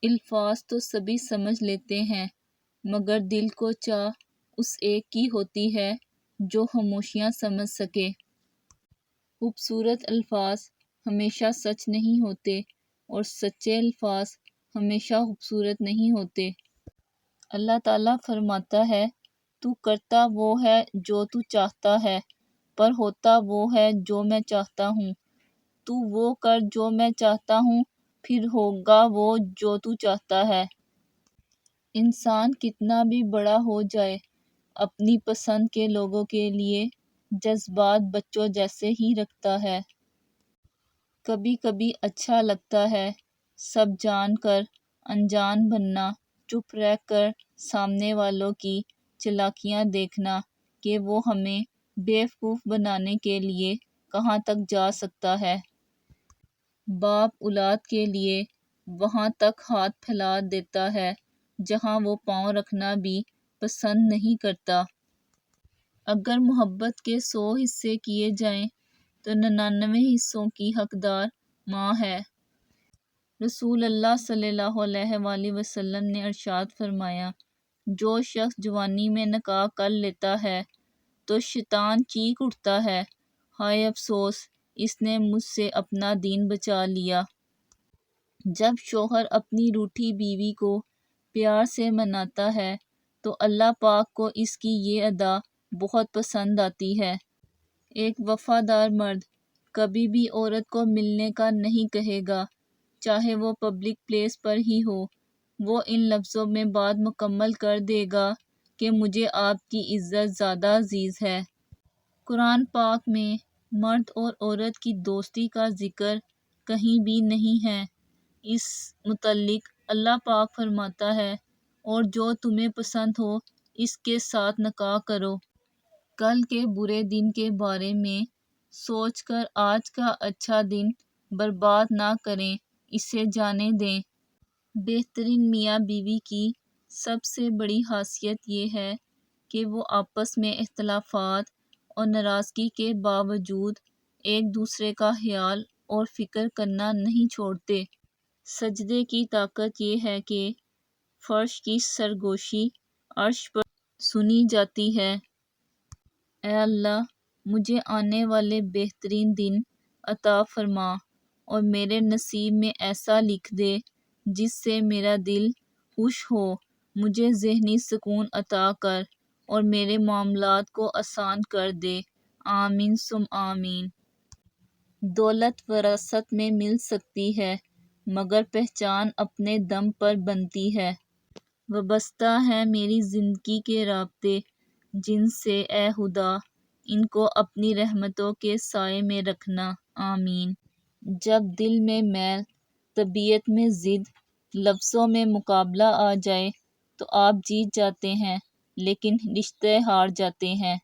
الفاظ تو سبھی سمجھ لیتے ہیں مگر دل کو چاہ اس ایک کی ہوتی ہے جو خاموشیاں سمجھ سکے۔ خوبصورت الفاظ ہمیشہ سچ نہیں ہوتے اور سچے الفاظ ہمیشہ خوبصورت نہیں ہوتے۔ اللہ تعالیٰ فرماتا ہے تو کرتا وہ ہے جو تو چاہتا ہے پر ہوتا وہ ہے جو میں چاہتا ہوں۔ تو وہ کر جو میں چاہتا ہوں پھر ہوگا وہ جو تو چاہتا ہے۔ انسان کتنا بھی بڑا ہو جائے اپنی پسند کے لوگوں کے لیے جذبات بچوں جیسے ہی رکھتا ہے۔ کبھی کبھی اچھا لگتا ہے سب جان کر انجان بننا، چپ رہ کر سامنے والوں کی چالاکیاں دیکھنا کہ وہ ہمیں بیوقوف بنانے کے لیے کہاں تک جا سکتا ہے۔ باپ اولاد کے لیے وہاں تک ہاتھ پھیلا دیتا ہے جہاں وہ پاؤں رکھنا بھی پسند نہیں کرتا۔ اگر محبت کے 100 حصے کیے جائیں تو 99 حصوں کی حقدار ماں ہے۔ رسول اللہ صلی اللہ علیہ وآلہ وسلم نے ارشاد فرمایا، جو شخص جوانی میں نکاح کر لیتا ہے تو شیطان چیخ اٹھتا ہے، ہائے افسوس اس نے مجھ سے اپنا دین بچا لیا۔ جب شوہر اپنی روٹھی بیوی کو پیار سے مناتا ہے تو اللہ پاک کو اس کی یہ ادا بہت پسند آتی ہے۔ ایک وفادار مرد کبھی بھی عورت کو ملنے کا نہیں کہے گا، چاہے وہ پبلک پلیس پر ہی ہو۔ وہ ان لفظوں میں بات مکمل کر دے گا کہ مجھے آپ کی عزت زیادہ عزیز ہے۔ قرآن پاک میں مرد اور عورت کی دوستی کا ذکر کہیں بھی نہیں ہے۔ اس متعلق اللہ پاک فرماتا ہے، اور جو تمہیں پسند ہو اس کے ساتھ نکاح کرو۔ کل کے برے دن کے بارے میں سوچ کر آج کا اچھا دن برباد نہ کریں، اسے جانے دیں۔ بہترین میاں بیوی کی سب سے بڑی خاصیت یہ ہے کہ وہ آپس میں اختلافات اور ناراضگی کے باوجود ایک دوسرے کا خیال اور فکر کرنا نہیں چھوڑتے۔ سجدے کی طاقت یہ ہے کہ فرش کی سرگوشی عرش پر سنی جاتی ہے۔ اے اللہ مجھے آنے والے بہترین دن عطا فرما اور میرے نصیب میں ایسا لکھ دے جس سے میرا دل خوش ہو، مجھے ذہنی سکون عطا کر اور میرے معاملات کو آسان کر دے، آمین ثم آمین۔ دولت وراثت میں مل سکتی ہے مگر پہچان اپنے دم پر بنتی ہے۔ وابستہ ہیں میری زندگی کے رابطے جن سے اے خدا ان کو اپنی رحمتوں کے سائے میں رکھنا، آمین۔ جب دل میں میل، طبیعت میں ضد، لفظوں میں مقابلہ آ جائے تو آپ جیت جاتے ہیں لیکن رشتے ہار جاتے ہیں۔